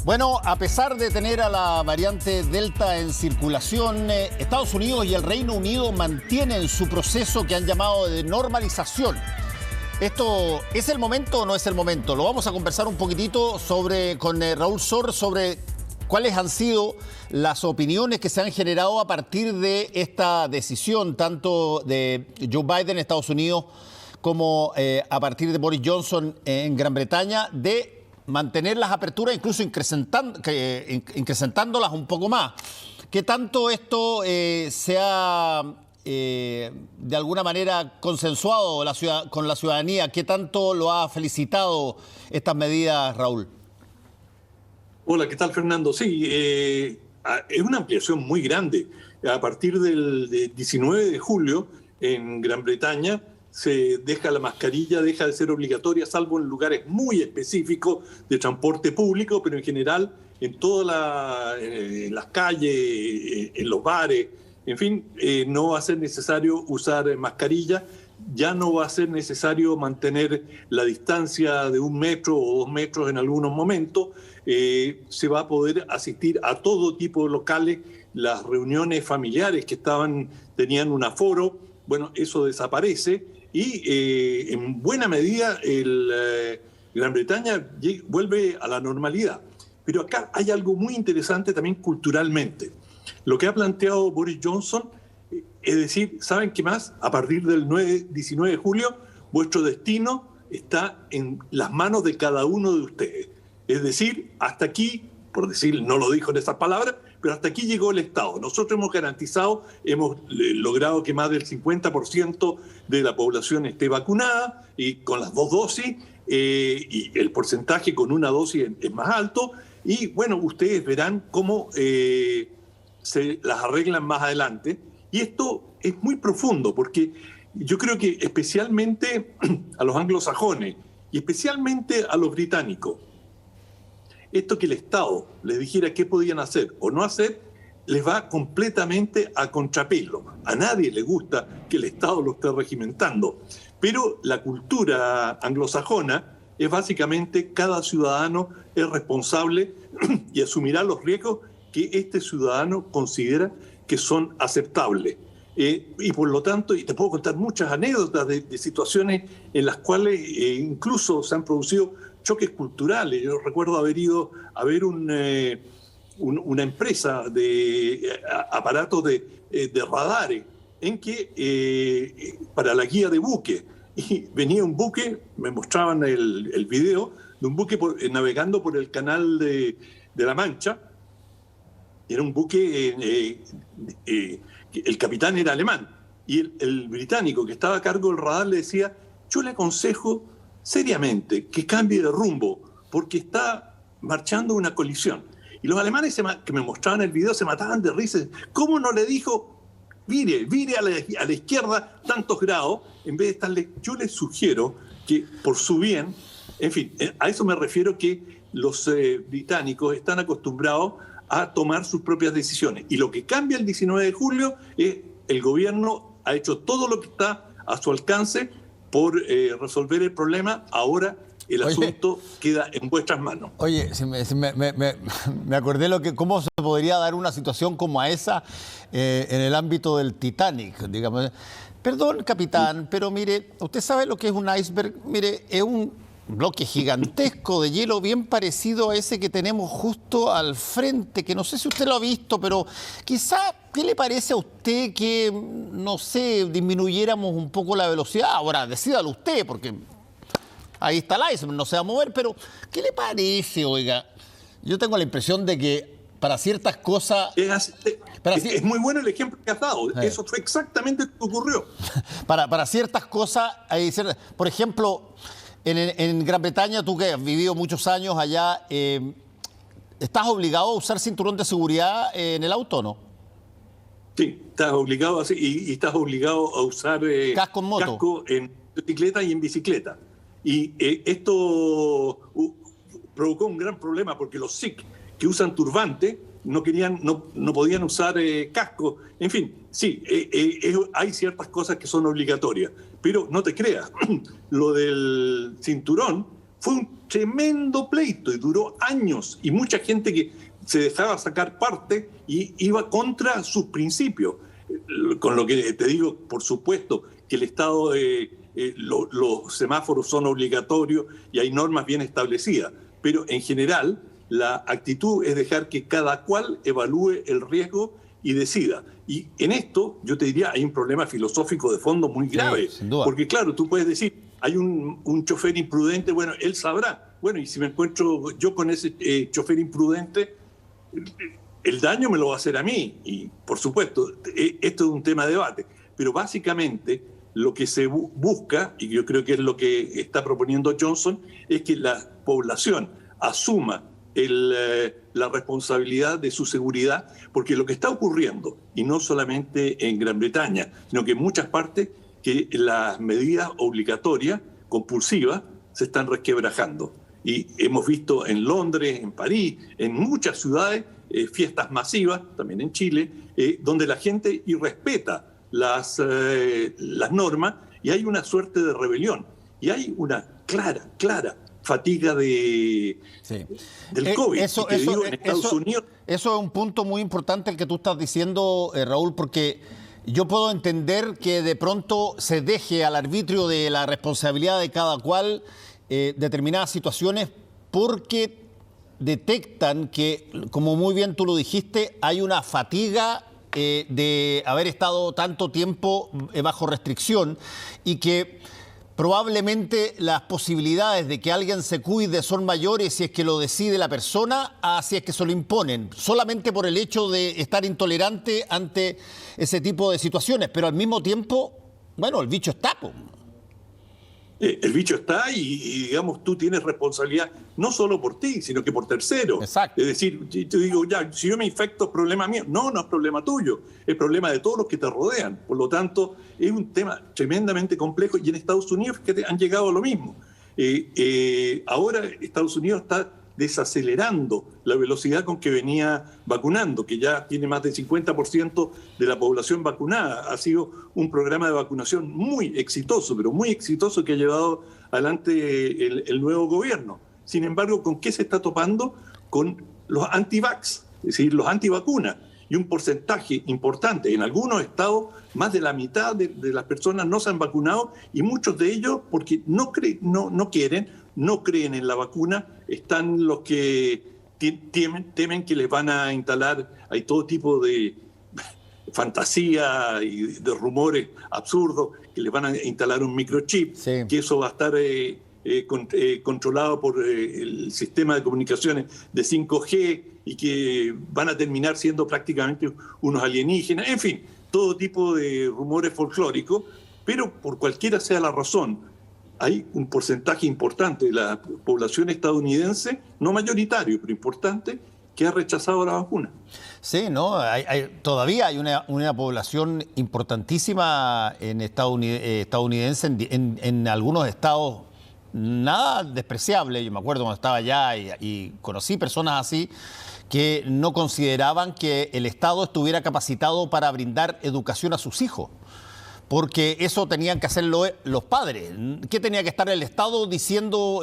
Bueno, a pesar de tener a la variante Delta en circulación, Estados Unidos y el Reino Unido mantienen su proceso que han llamado de normalización. ¿Esto es el momento o no es el momento? Lo vamos a conversar un poquitito con Raúl Sor sobre cuáles han sido las opiniones que se han generado a partir de esta decisión, tanto de Joe Biden en Estados Unidos como a partir de Boris Johnson en Gran Bretaña, de mantener las aperturas, incluso incrementándolas un poco más. ¿Qué tanto esto se ha de alguna manera consensuado con la ciudadanía? ¿Qué tanto lo ha felicitado estas medidas, Raúl? Hola, ¿qué tal, Fernando? Sí, es una ampliación muy grande. A partir del 19 de julio, en Gran Bretaña, se deja la mascarilla, deja de ser obligatoria, salvo en lugares muy específicos de transporte público, pero en general en todas las calles, en los bares, en fin, no va a ser necesario usar mascarilla, ya no va a ser necesario mantener la distancia de 1 metro o 2 metros en algunos momentos, se va a poder asistir a todo tipo de locales, las reuniones familiares que tenían un aforo, bueno, eso desaparece. Y en buena medida Gran Bretaña vuelve a la normalidad. Pero acá hay algo muy interesante también culturalmente. Lo que ha planteado Boris Johnson es decir, ¿saben qué más? A partir del 19 de julio, vuestro destino está en las manos de cada uno de ustedes. Es decir, hasta aquí, por decir, no lo dijo en esas palabras, pero hasta aquí llegó el Estado. Nosotros hemos garantizado, hemos logrado que más del 50% de la población esté vacunada y con las 2 dosis, y el porcentaje con una dosis es más alto. Y bueno, ustedes verán cómo se las arreglan más adelante. Y esto es muy profundo porque yo creo que especialmente a los anglosajones y especialmente a los británicos, esto que el Estado les dijera qué podían hacer o no hacer, les va completamente a contrapelo. A nadie le gusta que el Estado lo esté regimentando. Pero la cultura anglosajona es básicamente cada ciudadano es responsable y asumirá los riesgos que este ciudadano considera que son aceptables. Y por lo tanto, y te puedo contar muchas anécdotas de situaciones en las cuales incluso se han producido choques culturales. Yo recuerdo haber ido a ver una empresa de aparatos de radares en que para la guía de buques, y venía un buque, me mostraban el video de un buque navegando por el canal de la Mancha. Era un buque, el capitán era alemán, y el británico que estaba a cargo del radar le decía: yo le aconsejo seriamente que cambie de rumbo porque está marchando una colisión. Y los alemanes que me mostraban el video se mataban de risa. ¿Cómo no le dijo, vire a la izquierda tantos grados, en vez de estarle? Yo les sugiero que por su bien, en fin, a eso me refiero, que los británicos están acostumbrados a tomar sus propias decisiones. Y lo que cambia el 19 de julio es el gobierno ha hecho todo lo que está a su alcance por resolver el problema. Ahora el asunto queda en vuestras manos. Oye, me acordé cómo se podría dar una situación como a esa en el ámbito del Titanic, digamos. Perdón, capitán, pero mire, ¿usted sabe lo que es un iceberg? Mire, es un bloque gigantesco de hielo bien parecido a ese que tenemos justo al frente, que no sé si usted lo ha visto, pero quizá, ¿qué le parece a usted que, no sé, disminuyéramos un poco la velocidad? Ahora, decídalo usted, porque ahí está el iceberg, no se va a mover, pero ¿qué le parece, oiga? Yo tengo la impresión de que para ciertas cosas... Es muy bueno el ejemplo que has dado. Eso fue exactamente lo que ocurrió. Para ciertas cosas, por ejemplo... En Gran Bretaña, tú que has vivido muchos años allá, ¿estás obligado a usar cinturón de seguridad en el auto o no? Sí, estás obligado a, y estás obligado a usar casco en bicicleta y en bicicleta. Y esto provocó un gran problema porque los Sikh que usan turbante no podían usar casco. En fin, sí, hay ciertas cosas que son obligatorias. Pero no te creas, lo del cinturón fue un tremendo pleito y duró años, y mucha gente que se dejaba sacar parte y iba contra sus principios. Con lo que te digo, por supuesto, que el Estado, los semáforos son obligatorios y hay normas bien establecidas, pero en general la actitud es dejar que cada cual evalúe el riesgo y decida. Y en esto, yo te diría, hay un problema filosófico de fondo muy grave. Sí, sin duda. Porque claro, tú puedes decir, hay un chofer imprudente, bueno, él sabrá. Bueno, y si me encuentro yo con ese chofer imprudente, el daño me lo va a hacer a mí. Y por supuesto, esto es un tema de debate. Pero básicamente lo que se busca, y yo creo que es lo que está proponiendo Johnson, es que la población asuma la responsabilidad de su seguridad, porque lo que está ocurriendo, y no solamente en Gran Bretaña, sino que en muchas partes, que las medidas obligatorias, compulsivas, se están resquebrajando. Y hemos visto en Londres, en París, en muchas ciudades, fiestas masivas, también en Chile, donde la gente irrespeta las normas y hay una suerte de rebelión. Y hay una clara fatiga del COVID. Eso es un punto muy importante el que tú estás diciendo, Raúl, porque yo puedo entender que de pronto se deje al arbitrio de la responsabilidad de cada cual determinadas situaciones porque detectan que, como muy bien tú lo dijiste, hay una fatiga de haber estado tanto tiempo bajo restricción y que probablemente las posibilidades de que alguien se cuide son mayores si es que lo decide la persona a si es que se lo imponen, solamente por el hecho de estar intolerante ante ese tipo de situaciones. Pero al mismo tiempo, bueno, el bicho está, po. El bicho está y, digamos, tú tienes responsabilidad no solo por ti, sino que por terceros. Exacto. Es decir, te digo, ya, si yo me infecto, es problema mío. No es problema tuyo, es problema de todos los que te rodean. Por lo tanto, es un tema tremendamente complejo y en Estados Unidos que han llegado a lo mismo. Ahora Estados Unidos está desacelerando la velocidad con que venía vacunando, que ya tiene más del 50% de la población vacunada. Ha sido un programa de vacunación muy exitoso, pero muy exitoso, que ha llevado adelante el nuevo gobierno. Sin embargo, ¿con qué se está topando? Con los anti-vax, es decir, los antivacunas. Y un porcentaje importante, en algunos estados, más de la mitad de las personas no se han vacunado, y muchos de ellos porque no creen en la vacuna. Están los que temen que les van a instalar, hay todo tipo de fantasía y de rumores absurdos, que les van a instalar un microchip, sí, que eso va a estar controlado por el sistema de comunicaciones de 5G y que van a terminar siendo prácticamente unos alienígenas. En fin, todo tipo de rumores folclóricos, pero por cualquiera sea la razón, hay un porcentaje importante de la población estadounidense, no mayoritario, pero importante, que ha rechazado la vacuna. Sí, ¿no? Todavía hay una población importantísima estadounidense en algunos estados, nada despreciable. Yo me acuerdo cuando estaba allá y conocí personas así que no consideraban que el Estado estuviera capacitado para brindar educación a sus hijos, porque eso tenían que hacerlo los padres. ¿Qué tenía que estar el Estado diciendo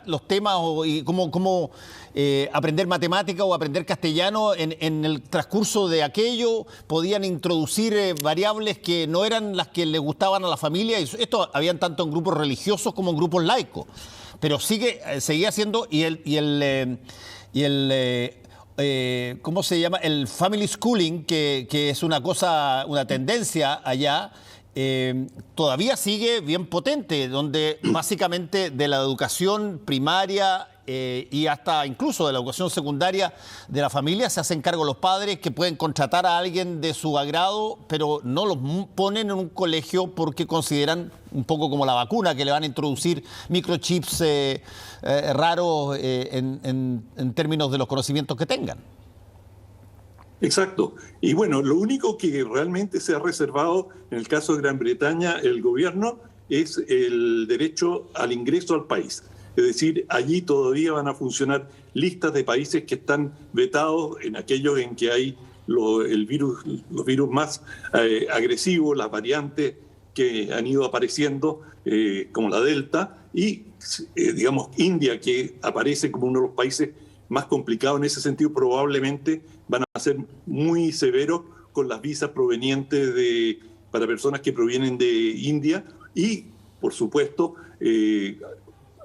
los temas y cómo aprender matemática o aprender castellano? En el transcurso de aquello podían introducir variables que no eran las que le gustaban a la familia. Y esto habían tanto en grupos religiosos como en grupos laicos. Pero seguía siendo, ¿cómo se llama? El family schooling, que es una tendencia allá, todavía sigue bien potente, donde básicamente de la educación primaria y hasta incluso de la educación secundaria de la familia se hacen cargo los padres, que pueden contratar a alguien de su agrado, pero no los ponen en un colegio porque consideran, un poco como la vacuna, que le van a introducir microchips raros en términos de los conocimientos que tengan. Exacto. Y bueno, lo único que realmente se ha reservado en el caso de Gran Bretaña, el gobierno, es el derecho al ingreso al país. Es decir, allí todavía van a funcionar listas de países que están vetados, en aquellos en que hay los virus más agresivos, las variantes que han ido apareciendo, como la Delta, y, digamos, India, que aparece como uno de los países más complicados en ese sentido, probablemente van a ser muy severos con las visas provenientes para personas que provienen de India y, por supuesto,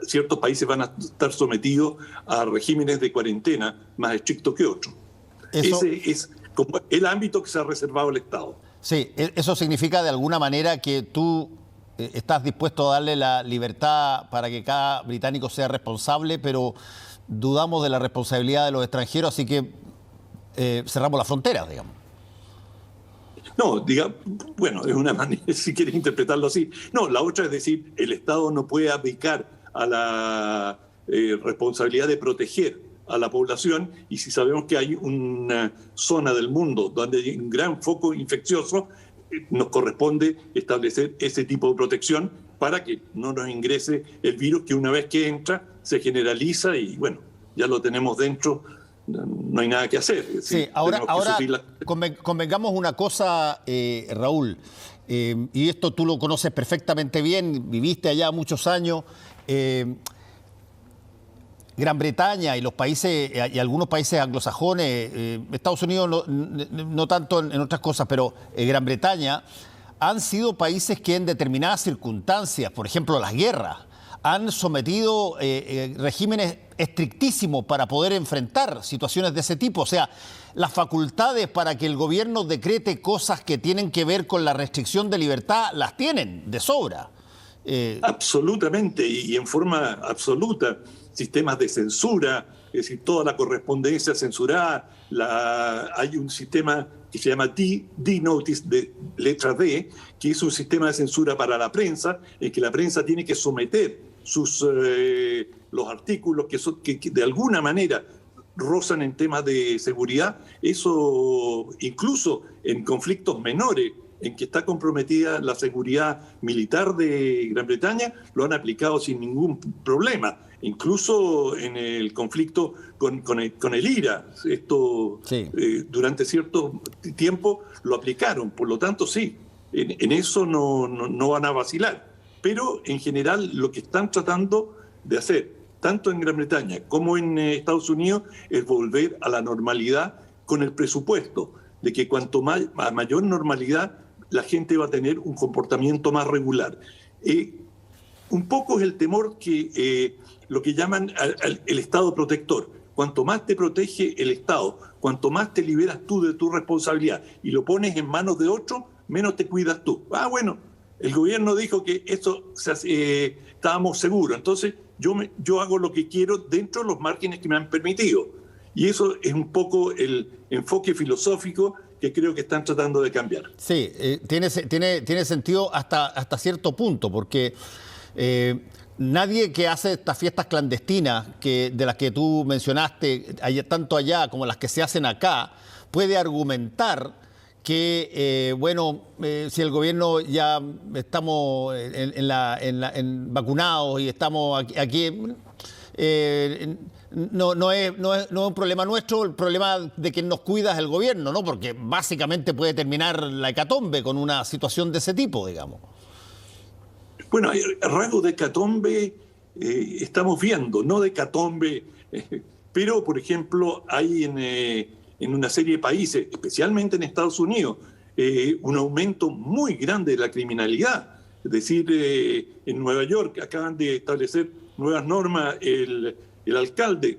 ciertos países van a estar sometidos a regímenes de cuarentena más estrictos que otros. Ese es como el ámbito que se ha reservado el Estado. Sí, eso significa de alguna manera que tú estás dispuesto a darle la libertad para que cada británico sea responsable, pero dudamos de la responsabilidad de los extranjeros, así que cerramos las fronteras, digamos. No, bueno, es una manera, si quieres interpretarlo así. No, la otra es decir, el Estado no puede abdicar a la responsabilidad de proteger a la población, y si sabemos que hay una zona del mundo donde hay un gran foco infeccioso, nos corresponde establecer ese tipo de protección para que no nos ingrese el virus que una vez que entra se generaliza y bueno, ya lo tenemos dentro, no hay nada que hacer. Sí, ahora convengamos una cosa, Raúl, y esto tú lo conoces perfectamente bien, viviste allá muchos años. Gran Bretaña y los países y algunos países anglosajones, Estados Unidos no tanto en otras cosas, pero Gran Bretaña han sido países que en determinadas circunstancias, por ejemplo las guerras, han sometido regímenes estrictísimos para poder enfrentar situaciones de ese tipo. O sea, las facultades para que el gobierno decrete cosas que tienen que ver con la restricción de libertad las tienen de sobra. Absolutamente, y en forma absoluta. Sistemas de censura, es decir, toda la correspondencia censurada. Hay un sistema que se llama D-Notice, de letra D, que es un sistema de censura para la prensa, en que la prensa tiene que someter los artículos que de alguna manera rozan en temas de seguridad. Eso incluso en conflictos menores en que está comprometida la seguridad militar de Gran Bretaña, lo han aplicado sin ningún problema. Incluso en el conflicto con el IRA, esto sí. Durante cierto tiempo lo aplicaron, por lo tanto sí, en eso no van a vacilar. Pero en general lo que están tratando de hacer, tanto en Gran Bretaña como en Estados Unidos, es volver a la normalidad con el presupuesto, de que cuanto a mayor normalidad la gente va a tener un comportamiento más regular. Un poco es el temor que lo que llaman el Estado protector. Cuanto más te protege el Estado, cuanto más te liberas tú de tu responsabilidad y lo pones en manos de otro, menos te cuidas tú. Bueno, el gobierno dijo que eso estábamos seguros, entonces yo hago lo que quiero dentro de los márgenes que me han permitido. Y eso es un poco el enfoque filosófico que creo que están tratando de cambiar. Sí, tiene sentido hasta cierto punto, porque nadie que hace estas fiestas clandestinas de las que tú mencionaste, tanto allá como las que se hacen acá, puede argumentar que, si el gobierno ya estamos vacunados y estamos aquí no es un problema nuestro, el problema de que nos cuida es el gobierno, ¿no? Porque básicamente puede terminar la hecatombe con una situación de ese tipo, digamos. Bueno, hay rasgos de hecatombe estamos viendo, no de hecatombe, pero, por ejemplo, hay en una serie de países, especialmente en Estados Unidos, un aumento muy grande de la criminalidad. Es decir, en Nueva York acaban de establecer nuevas normas el alcalde,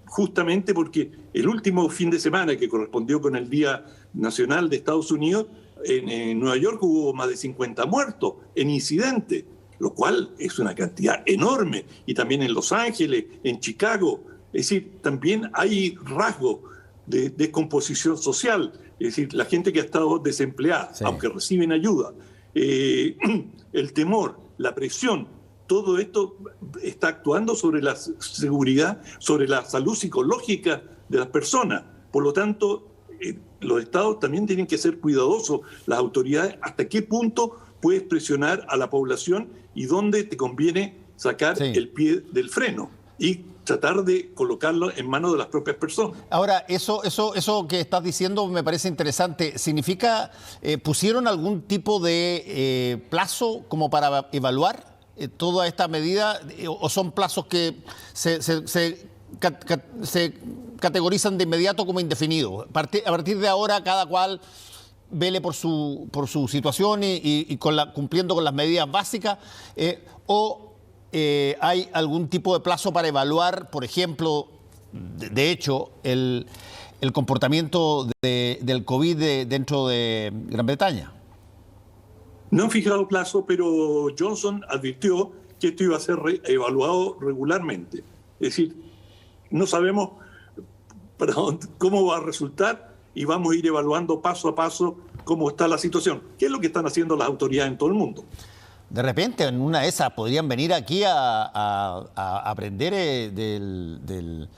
justamente porque el último fin de semana que correspondió con el Día Nacional de Estados Unidos, en Nueva York hubo más de 50 muertos en incidentes, lo cual es una cantidad enorme. Y también en Los Ángeles, en Chicago. Es decir, también hay rasgos de descomposición social. Es decir, la gente que ha estado desempleada, sí, aunque reciben ayuda, el temor, la presión, todo esto está actuando sobre la seguridad, sobre la salud psicológica de las personas. Por lo tanto, los estados también tienen que ser cuidadosos, las autoridades, hasta qué punto puedes presionar a la población y dónde te conviene sacar el pie del freno y tratar de colocarlo en manos de las propias personas. Ahora, eso que estás diciendo me parece interesante. ¿Significa, pusieron algún tipo de plazo como para evaluar toda esta medida o son plazos que se categorizan de inmediato como indefinidos? A partir de ahora cada cual vele por su situación y cumpliendo con las medidas básicas, o hay algún tipo de plazo para evaluar, por ejemplo, de hecho, el comportamiento del COVID dentro de Gran Bretaña. No han fijado plazo, pero Johnson advirtió que esto iba a ser evaluado regularmente. Es decir, no sabemos cómo va a resultar y vamos a ir evaluando paso a paso cómo está la situación. ¿Qué es lo que están haciendo las autoridades en todo el mundo? De repente, en una de esas, podrían venir aquí a aprender del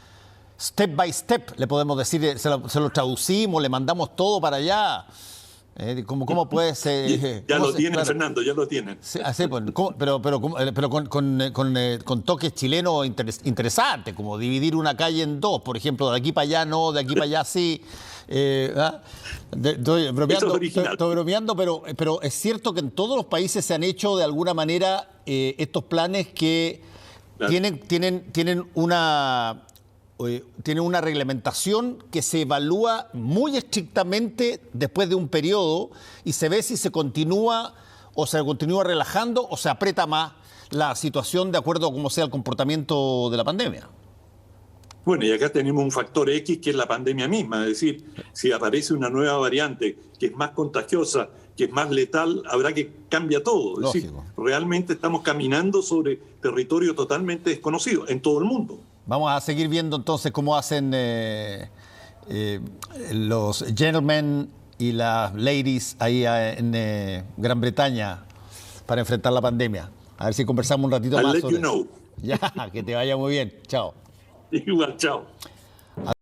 step by step, le podemos decir, se lo traducimos, le mandamos todo para allá. ¿Cómo puede ser? Ya lo tienen, claro. Fernando, ya lo tienen. Sí, pues, pero con toques chilenos interesantes, como dividir una calle en dos, por ejemplo, de aquí para allá no, de aquí para allá sí. Estoy bromeando, pero es cierto que en todos los países se han hecho de alguna manera estos planes que claro, tienen una reglamentación que se evalúa muy estrictamente después de un periodo y se ve si se continúa o se continúa relajando o se aprieta más la situación de acuerdo a cómo sea el comportamiento de la pandemia. Bueno, y acá tenemos un factor X que es la pandemia misma, es decir, si aparece una nueva variante que es más contagiosa, que es más letal, habrá que cambiar todo. Es decir, realmente estamos caminando sobre territorio totalmente desconocido en todo el mundo. Vamos a seguir viendo entonces cómo hacen los gentlemen y las ladies ahí en Gran Bretaña para enfrentar la pandemia. A ver si conversamos un ratito más sobre eso. Ya, que te vaya muy bien. Chao. Igual, chao.